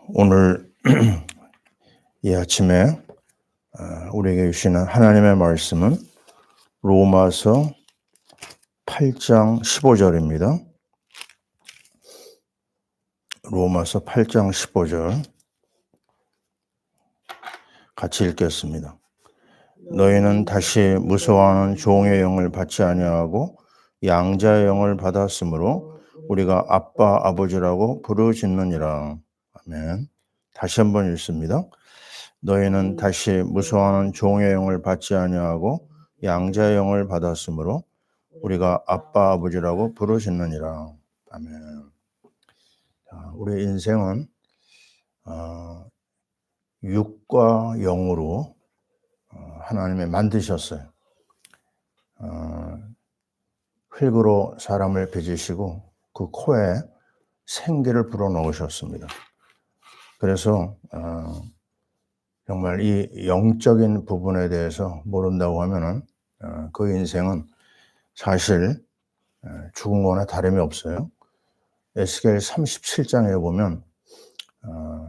오늘 이 아침에 우리에게 주시는 하나님의 말씀은 로마서 8장 15절입니다. 로마서 8장 15절 같이 읽겠습니다. 너희는 다시 무서워하는 종의 영을 받지 아니하고 양자의 영을 받았으므로 우리가 아빠 아버지라고 부르짖느니라. 아멘. 다시 한번 읽습니다. 너희는 다시 무서워하는 종의 영을 받지 아니하고 양자의 영을 받았으므로 우리가 아빠 아버지라고 부르짖느니라. 아멘. 우리 인생은 육과 영으로 하나님이 만드셨어요. 흙으로 사람을 빚으시고 그 코에 생기를 불어넣으셨습니다. 그래서 정말 이 영적인 부분에 대해서 모른다고 하면은 그 인생은 사실 죽은 거나 다름이 없어요. 에스겔 37장에 보면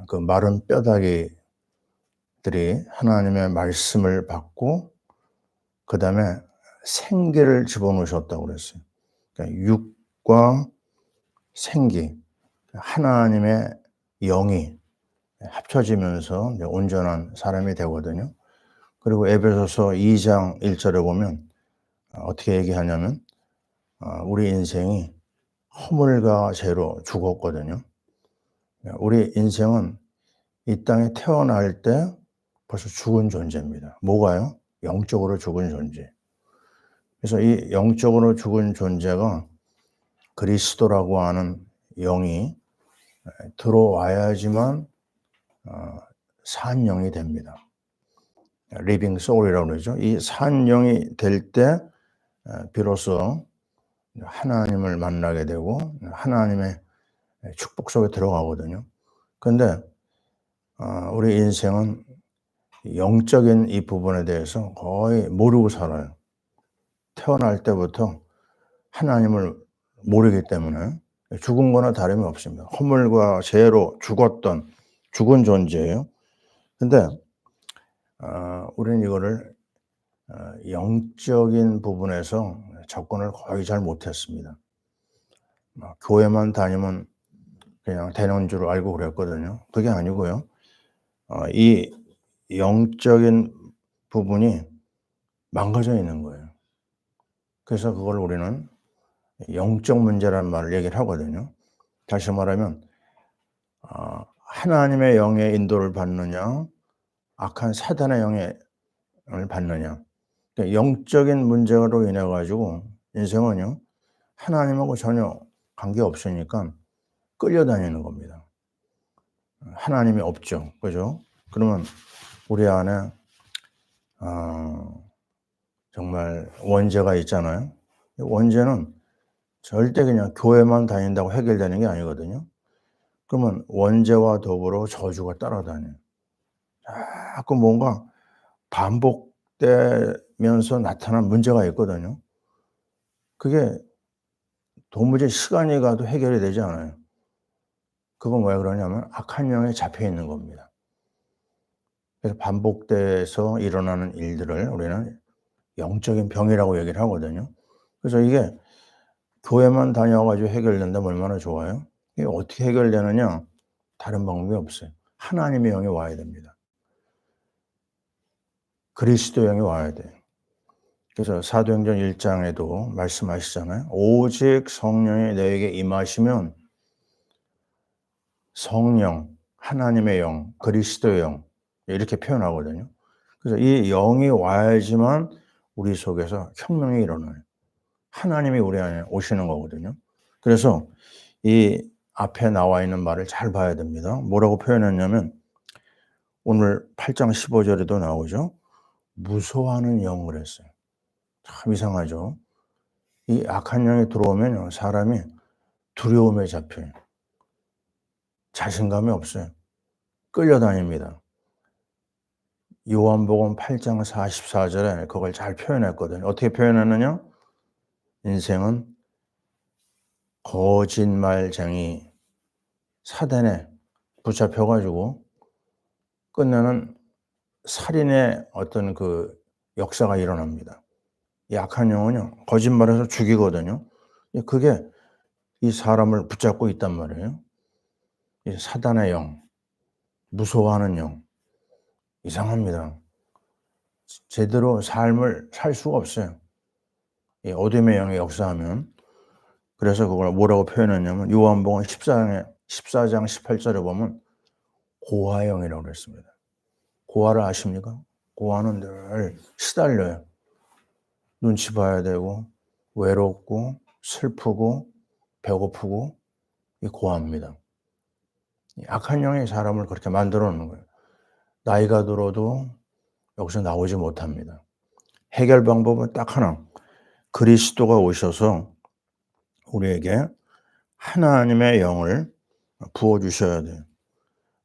그 마른 뼈다귀들이 하나님의 말씀을 받고 그 다음에 생기를 집어넣으셨다고 그랬어요. 그러니까 육과 생기, 하나님의 영이 합쳐지면서 온전한 사람이 되거든요. 그리고 에베소서 2장 1절에 보면 어떻게 얘기하냐면 우리 인생이 허물과 죄로 죽었거든요. 우리 인생은 이 땅에 태어날 때 벌써 죽은 존재입니다. 뭐가요? 영적으로 죽은 존재. 그래서 이 영적으로 죽은 존재가 그리스도라고 하는 영이 들어와야지만 산 영이 됩니다. 리빙 소울이라고 그러죠. 이 산 영이 될 때 비로소 하나님을 만나게 되고 하나님의 축복 속에 들어가거든요. 그런데 우리 인생은 영적인 이 부분에 대해서 거의 모르고 살아요. 태어날 때부터 하나님을 모르기 때문에 죽은 거나 다름이 없습니다. 허물과 죄로 죽은 존재예요. 근데 우리는 이거를 영적인 부분에서 접근을 거의 잘 못했습니다. 교회만 다니면 그냥 되는 줄 알고 그랬거든요. 그게 아니고요. 이 영적인 부분이 망가져 있는 거예요. 그래서 그걸 우리는 영적 문제라는 말을 얘기를 하거든요. 다시 말하면 하나님의 영의 인도를 받느냐, 악한 사단의 영을 받느냐. 그러니까 영적인 문제로 인해 가지고 인생은요, 하나님하고 전혀 관계 없으니까 끌려다니는 겁니다. 하나님이 없죠, 그죠? 그러면 우리 안에 정말 원죄가 있잖아요. 원죄는 절대 그냥 교회만 다닌다고 해결되는 게 아니거든요. 그러면 원죄와 더불어 저주가 따라다녀요. 자꾸 뭔가 반복되면서 나타난 문제가 있거든요. 그게 도무지 시간이 가도 해결이 되지 않아요. 그건 왜 그러냐면 악한 영에 잡혀 있는 겁니다. 그래서 반복돼서 일어나는 일들을 우리는 영적인 병이라고 얘기를 하거든요. 그래서 이게 교회만 다녀 가지고 해결된다면 얼마나 좋아요. 이게 어떻게 해결되느냐? 다른 방법이 없어요. 하나님의 영이 와야 됩니다. 그리스도의 영이 와야 돼요. 그래서 사도행전 1장에도 말씀하시잖아요. 오직 성령이 너에게 임하시면 성령, 하나님의 영, 그리스도의 영 이렇게 표현하거든요. 그래서 이 영이 와야지만 우리 속에서 혁명이 일어나요. 하나님이 우리 안에 오시는 거거든요. 그래서 이 앞에 나와 있는 말을 잘 봐야 됩니다. 뭐라고 표현했냐면 오늘 8장 15절에도 나오죠. 무서워하는 영을 했어요. 참 이상하죠. 이 악한 영이 들어오면 사람이 두려움에 잡혀요. 자신감이 없어요. 끌려다닙니다. 요한복음 8장 44절에 그걸 잘 표현했거든요. 어떻게 표현했느냐? 인생은 거짓말쟁이 사단의 붙잡혀 가지고 끝내는 살인의 어떤 그 역사가 일어납니다. 이 악한 영은요, 거짓말해서 죽이거든요. 그게 이 사람을 붙잡고 있단 말이에요. 이 사단의 영, 무서워하는 영, 이상합니다. 제대로 삶을 살 수가 없어요. 이 어둠의 영이 역사하면. 그래서 그걸 뭐라고 표현했냐면 요한복음 14장 18절에 보면 고아영이라고 그랬습니다. 고아를 아십니까? 고아는 늘 시달려요. 눈치 봐야 되고 외롭고 슬프고 배고프고 이 고아입니다. 이 악한 영이 사람을 그렇게 만들어 놓는 거예요. 나이가 들어도 여기서 나오지 못합니다. 해결 방법은 딱 하나. 그리스도가 오셔서 우리에게 하나님의 영을 부어 주셔야 돼요.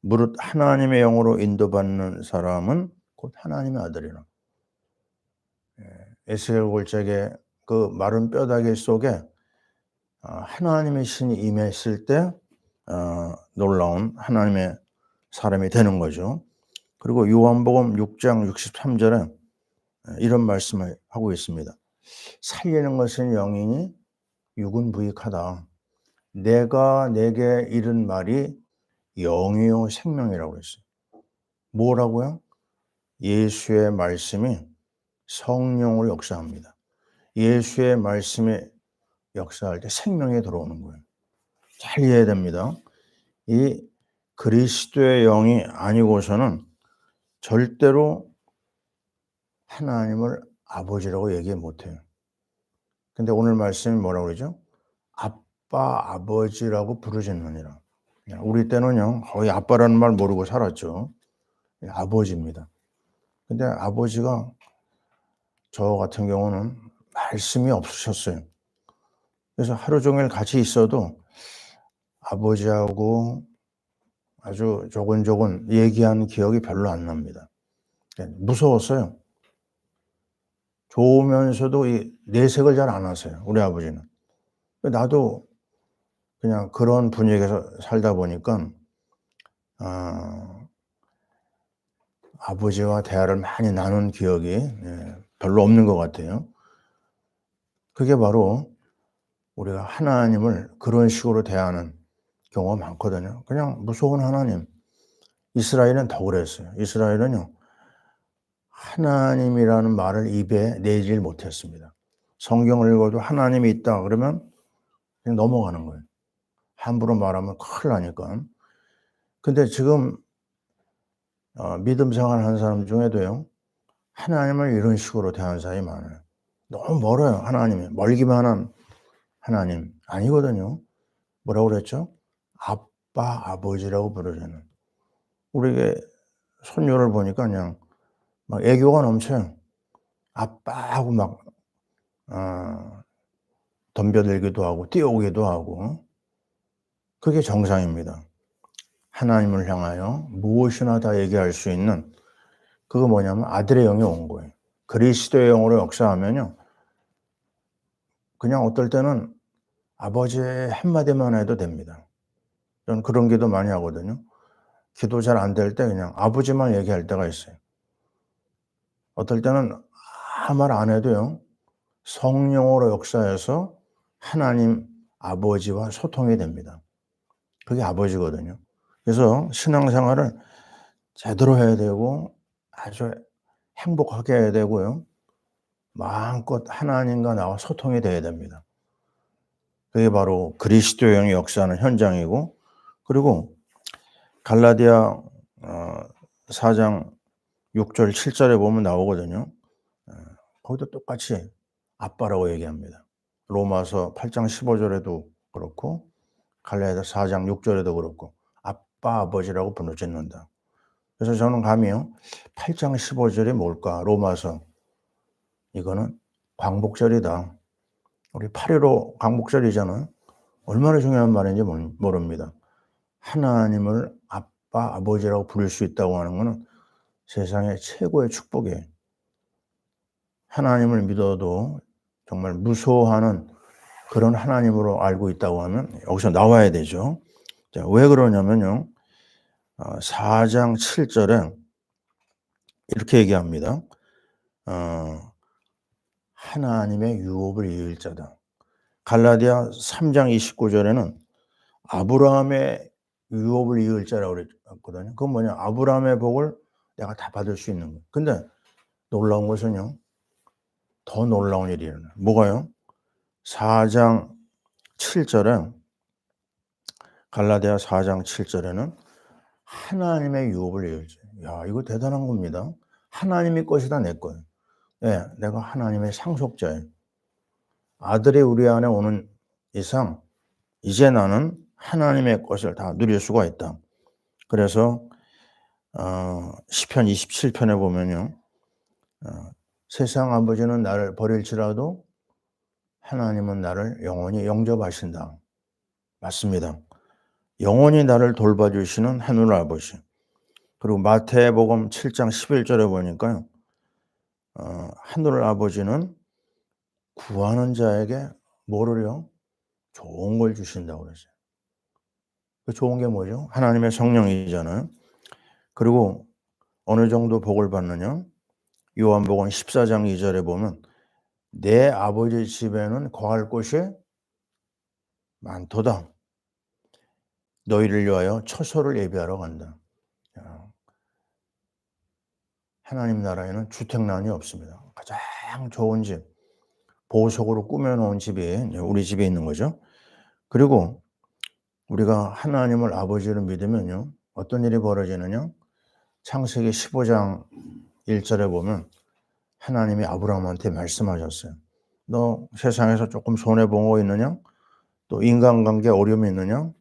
무릇 하나님의 영으로 인도받는 사람은 곧 하나님의 아들이라. 에스겔 골짜기의 그 마른 뼈다귀 속에 하나님의 신이 임했을 때 놀라운 하나님의 사람이 되는 거죠. 그리고 요한복음 6장 63절에 이런 말씀을 하고 있습니다. 살리는 것은 영이니 육은 무익하다. 내가 내게 이른 말이 영이요 생명이라고 했어요. 뭐라고요? 예수의 말씀이 성령으로 역사합니다. 예수의 말씀이 역사할 때 생명이 들어오는 거예요. 잘 이해해야 됩니다. 이 그리스도의 영이 아니고서는 절대로 하나님을 아버지라고 얘기 못해요. 근데 오늘 말씀이 뭐라고 그러죠? 아빠, 아버지라고 부르짖느니라. 우리 때는요, 거의 아빠라는 말 모르고 살았죠. 아버지입니다. 근데 아버지가 저 같은 경우는 말씀이 없으셨어요. 그래서 하루 종일 같이 있어도 아버지하고 아주 조곤조곤 얘기한 기억이 별로 안 납니다. 무서웠어요. 좋으면서도 이 내색을 잘 안 하세요, 우리 아버지는. 나도 그냥 그런 분위기에서 살다 보니까 아버지와 대화를 많이 나눈 기억이 별로 없는 것 같아요. 그게 바로 우리가 하나님을 그런 식으로 대하는 경우가 많거든요. 그냥 무서운 하나님. 이스라엘은 더 그랬어요. 이스라엘은요, 하나님이라는 말을 입에 내질 못했습니다. 성경을 읽어도 하나님이 있다 그러면 그냥 넘어가는 거예요. 함부로 말하면 큰일 나니까. 근데 지금 믿음 생활하는 사람 중에도요, 하나님을 이런 식으로 대하는 사람이 많아요. 너무 멀어요, 하나님이. 멀기만 한 하나님 아니거든요. 뭐라고 그랬죠? 아빠, 아버지라고 부르잖아요. 우리의 손녀를 보니까 그냥 막 애교가 넘쳐요. 아빠하고 막 덤벼들기도 하고 뛰어오기도 하고. 그게 정상입니다. 하나님을 향하여 무엇이나 다 얘기할 수 있는 그거 뭐냐면 아들의 영이 온 거예요. 그리스도의 영으로 역사하면요, 그냥 어떨 때는 아버지의 한마디만 해도 됩니다. 저는 그런 기도 많이 하거든요. 기도 잘 안 될 때 그냥 아버지만 얘기할 때가 있어요. 어떨 때는 아무 말 안 해도요, 성령으로 역사해서 하나님 아버지와 소통이 됩니다. 그게 아버지거든요. 그래서 신앙생활을 제대로 해야 되고 아주 행복하게 해야 되고요, 마음껏 하나님과 나와 소통이 돼야 됩니다. 그게 바로 그리스도의 영이 역사하는 현장이고, 그리고 갈라디아 4장 6절 7절에 보면 나오거든요. 거기도 똑같이 아빠라고 얘기합니다. 로마서 8장 15절에도 그렇고 갈라디아 4장 6절에도 그렇고 아빠, 아버지라고 부르짖는다. 그래서 저는 감히요, 8장 15절이 뭘까? 로마서. 이거는 광복절이다. 우리 8.15 광복절이잖아요. 얼마나 중요한 말인지 모릅니다. 하나님을 아빠, 아버지라고 부를 수 있다고 하는 것은 세상의 최고의 축복이에요. 하나님을 믿어도 정말 무서워하는 그런 하나님으로 알고 있다고 하면 여기서 나와야 되죠. 자, 왜 그러냐면요, 4장 7절에 이렇게 얘기합니다. 하나님의 유업을 이을 자다. 갈라디아 3장 29절에는 아브라함의 유업을 이을 자라고 그랬거든요. 그건 뭐냐? 아브라함의 복을 내가 다 받을 수 있는 거예요. 근데 놀라운 것은요, 더 놀라운 일이 일어나요. 뭐가요? 4장 7절에, 갈라디아 4장 7절에는 하나님의 유업을 이을 자. 야, 이거 대단한 겁니다. 하나님의 것이다, 내 거예요. 예, 내가 하나님의 상속자예요. 아들이 우리 안에 오는 이상 이제 나는 하나님의 것을 다 누릴 수가 있다. 그래서 시편 27편에 보면요, 세상 아버지는 나를 버릴지라도 하나님은 나를 영원히 영접하신다. 맞습니다. 영원히 나를 돌봐주시는 하늘 아버지. 그리고 마태복음 7장 11절에 보니까요, 하늘 아버지는 구하는 자에게 뭐를요? 좋은 걸 주신다고 그랬어요. 그 좋은 게 뭐죠? 하나님의 성령이잖아요. 그리고 어느 정도 복을 받느냐? 요한복음 14장 2절에 보면 내 아버지 집에는 거할 곳이 많도다. 너희를 위하여 처소를 예비하러 간다. 하나님 나라에는 주택난이 없습니다. 가장 좋은 집, 보석으로 꾸며놓은 집이 우리 집에 있는 거죠. 그리고 우리가 하나님을 아버지로 믿으면요, 어떤 일이 벌어지느냐? 창세기 15장 1절에 보면 하나님이 아브라함한테 말씀하셨어요. 너 세상에서 조금 손해본 거 있느냐? 또 인간관계 어려움이 있느냐?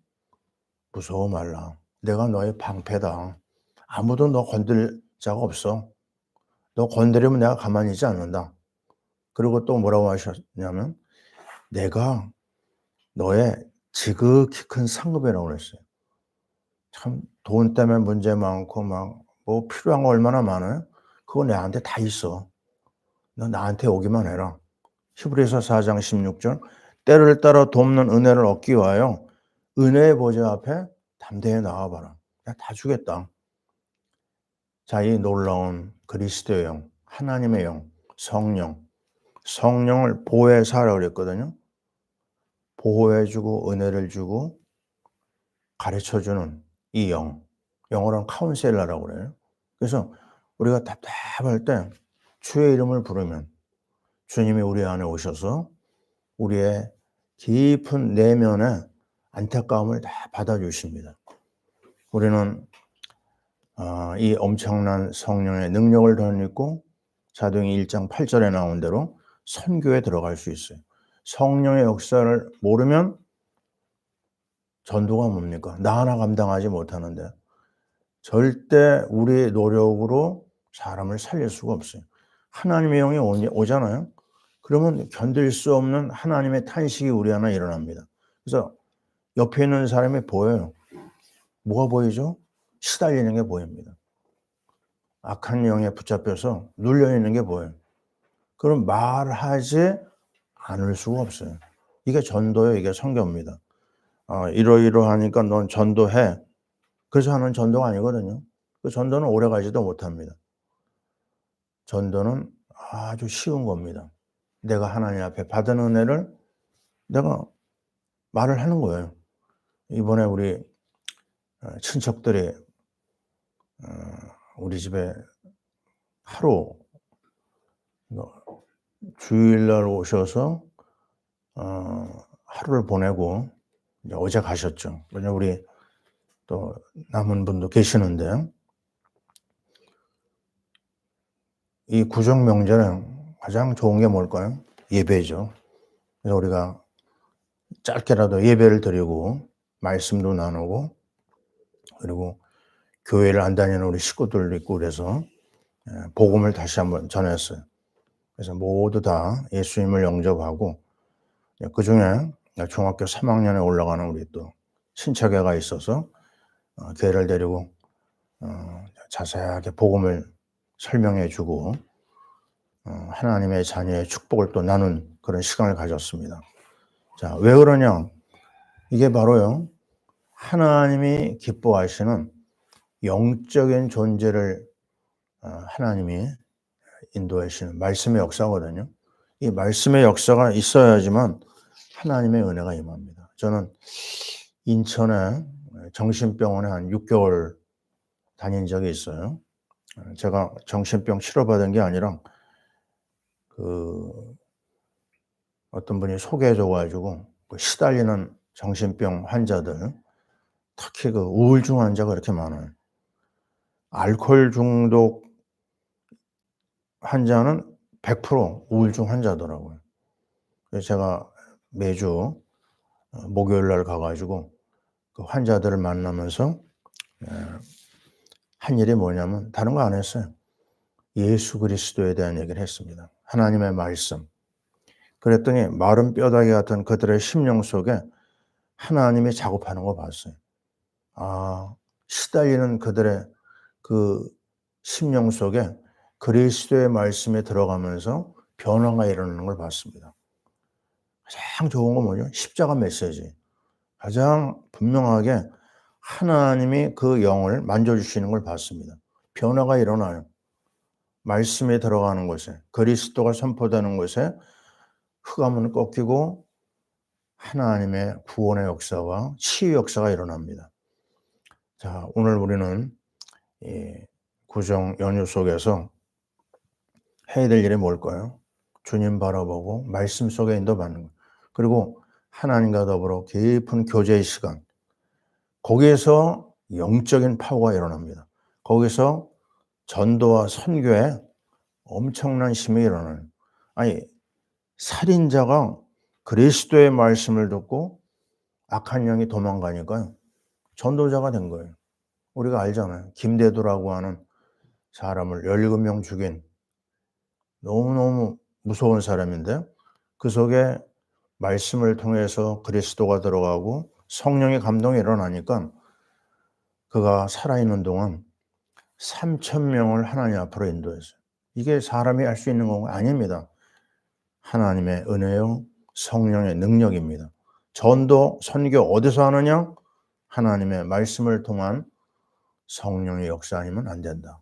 무서워 말라. 내가 너의 방패다. 아무도 너 건들 자가 없어. 너 건드리면 내가 가만히 있지 않는다. 그리고 또 뭐라고 하셨냐면 내가 너의 지극히 큰 상급이라고 그랬어요. 참 돈 때문에 문제 많고 막 뭐 필요한 거 얼마나 많아요? 그거 내한테 다 있어. 너 나한테 오기만 해라. 히브리서 4장 16절 때를 따라 돕는 은혜를 얻기 위하여 은혜의 보좌 앞에 담대히 나와봐라. 내가 다 주겠다. 자, 이 놀라운 그리스도의 영, 하나님의 영, 성령을 보혜사라고 그랬거든요. 보호해주고 은혜를 주고 가르쳐주는 이 영어로는 카운셀러라고 그래요. 그래서 우리가 답답할 때 주의 이름을 부르면 주님이 우리 안에 오셔서 우리의 깊은 내면의 안타까움을 다 받아주십니다. 우리는 이 엄청난 성령의 능력을 덧입고 사도행전 1장 8절에 나온 대로 선교에 들어갈 수 있어요. 성령의 역사를 모르면 전도가 뭡니까? 나 하나 감당하지 못하는데 절대 우리의 노력으로 사람을 살릴 수가 없어요. 하나님의 영이 오잖아요. 그러면 견딜 수 없는 하나님의 탄식이 우리 안에 일어납니다. 그래서 옆에 있는 사람이 보여요. 뭐가 보이죠? 시달리는 게 보입니다. 악한 영에 붙잡혀서 눌려있는 게 보여요. 그럼 말하지 않을 수가 없어요. 이게 전도예요. 이게 선교입니다. 이러이러하니까 넌 전도해. 그래서 하는 전도가 아니거든요. 그 전도는 오래 가지도 못합니다. 전도는 아주 쉬운 겁니다. 내가 하나님 앞에 받은 은혜를 내가 말을 하는 거예요. 이번에 우리 친척들이 우리 집에 하루 주일날 오셔서 하루를 보내고 이제 어제 가셨죠. 왜냐면 우리 또 남은 분도 계시는데 이 구정 명절에 가장 좋은 게 뭘까요? 예배죠. 그래서 우리가 짧게라도 예배를 드리고 말씀도 나누고 그리고 교회를 안 다니는 우리 식구들도 있고 그래서 복음을 다시 한번 전했어요. 그래서 모두 다 예수님을 영접하고 그중에 중학교 3학년에 올라가는 우리 또 친척애가 있어서 교회를 데리고 자세하게 복음을 설명해 주고 하나님의 자녀의 축복을 또 나눈 그런 시간을 가졌습니다. 자, 왜 그러냐? 이게 바로요, 하나님이 기뻐하시는 영적인 존재를 하나님이 인도하시는 말씀의 역사거든요. 이 말씀의 역사가 있어야지만 하나님의 은혜가 임합니다. 저는 인천에 정신병원에 한 6개월 다닌 적이 있어요. 제가 정신병 치료받은 게 아니라 그 어떤 분이 소개해 줘 가지고 그 시달리는 정신병 환자들, 특히 그 우울증 환자가 그렇게 많아요. 알코올 중독 환자는 100% 우울증 환자더라고요. 그래서 제가 매주 목요일 날 가 가지고 그 환자들을 만나면서 한 일이 뭐냐면 다른 거 안 했어요. 예수 그리스도에 대한 얘기를 했습니다. 하나님의 말씀. 그랬더니 마른 뼈다귀 같은 그들의 심령 속에 하나님이 작업하는 거 봤어요. 아, 시달리는 그들의 그 심령 속에 그리스도의 말씀이 들어가면서 변화가 일어나는 걸 봤습니다. 가장 좋은 건 뭐죠? 십자가 메시지. 가장 분명하게 하나님이 그 영을 만져주시는 걸 봤습니다. 변화가 일어나요. 말씀이 들어가는 곳에, 그리스도가 선포되는 곳에 흑암은 꺾이고 하나님의 구원의 역사와 치유 역사가 일어납니다. 자, 오늘 우리는 이 구정 연휴 속에서 해야 될 일이 뭘까요? 주님 바라보고 말씀 속에 인도받는 것. 그리고 하나님과 더불어 깊은 교제의 시간. 거기에서 영적인 파워가 일어납니다. 거기서 전도와 선교에 엄청난 힘이 일어나요. 아니, 살인자가 그리스도의 말씀을 듣고 악한 영이 도망가니까요. 전도자가 된 거예요. 우리가 알잖아요. 김대두라고 하는 사람을 17명 죽인 너무너무 무서운 사람인데 그 속에 말씀을 통해서 그리스도가 들어가고 성령의 감동이 일어나니까 그가 살아있는 동안 3,000명을 하나님 앞으로 인도했어요. 이게 사람이 할 수 있는 건 아닙니다. 하나님의 은혜요, 성령의 능력입니다. 전도, 선교 어디서 하느냐? 하나님의 말씀을 통한 성령의 역사 아니면 안 된다.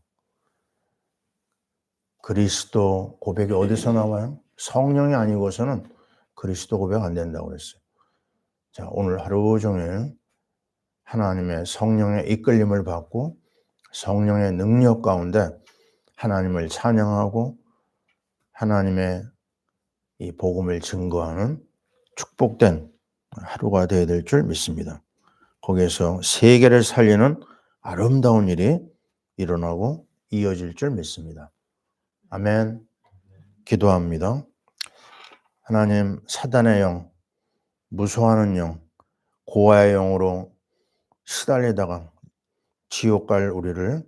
그리스도 고백이 어디서 나와요? 성령이 아니고서는 그리스도 고백 안 된다고 그랬어요. 자, 오늘 하루 종일 하나님의 성령의 이끌림을 받고 성령의 능력 가운데 하나님을 찬양하고 하나님의 이 복음을 증거하는 축복된 하루가 되어야 될 줄 믿습니다. 거기에서 세계를 살리는 아름다운 일이 일어나고 이어질 줄 믿습니다. 아멘. 기도합니다. 하나님, 사단의 영, 무서워하는 영, 고아의 영으로 시달리다가 지옥 갈 우리를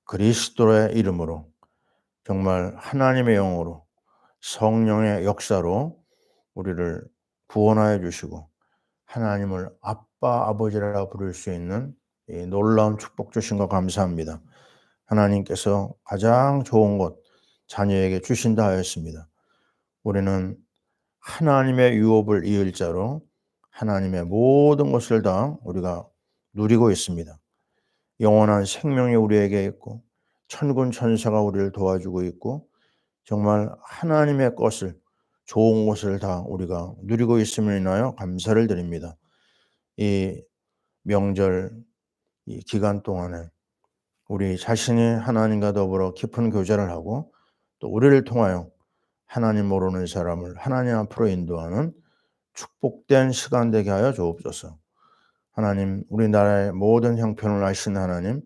그리스도의 이름으로 정말 하나님의 영으로 성령의 역사로 우리를 구원하여 주시고 하나님을 아빠, 아버지라 부를 수 있는 이 놀라운 축복 주신 거 감사합니다. 하나님께서 가장 좋은 것 자녀에게 주신다 하였습니다. 우리는 하나님의 유업을 이을 자로 하나님의 모든 것을 다 우리가 누리고 있습니다. 영원한 생명이 우리에게 있고 천군 천사가 우리를 도와주고 있고 정말 하나님의 것을 좋은 것을 다 우리가 누리고 있음을 인하여 감사를 드립니다. 이 명절 이 기간 동안에 우리 자신이 하나님과 더불어 깊은 교제를 하고 또 우리를 통하여 하나님 모르는 사람을 하나님 앞으로 인도하는 축복된 시간 되게 하여 주옵소서. 하나님, 우리나라의 모든 형편을 아시는 하나님,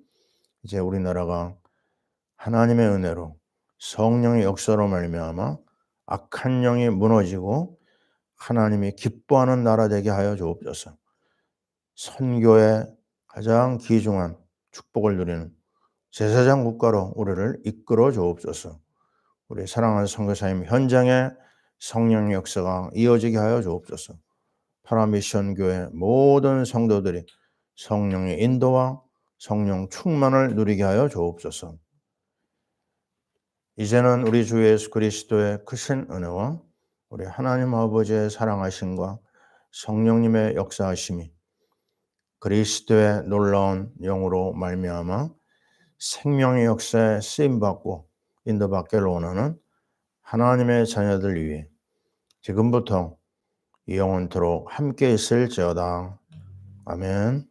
이제 우리나라가 하나님의 은혜로 성령의 역사로 말미암아 악한 영이 무너지고 하나님이 기뻐하는 나라 되게 하여 주옵소서. 선교의 가장 귀중한 축복을 누리는 제사장 국가로 우리를 이끌어 주옵소서. 우리 사랑하는 선교사님 현장에 성령의 역사가 이어지게 하여 주옵소서. 파라미션 교회 모든 성도들이 성령의 인도와 성령 충만을 누리게 하여 주옵소서. 이제는 우리 주 예수 그리스도의 크신 은혜와 우리 하나님 아버지의 사랑하심과 성령님의 역사하심이 그리스도의 놀라운 영으로 말미암아 생명의 역사에 쓰임받고 인도받기를 원하는 하나님의 자녀들 위해 지금부터 영원토록 함께 있을지어다. 아멘.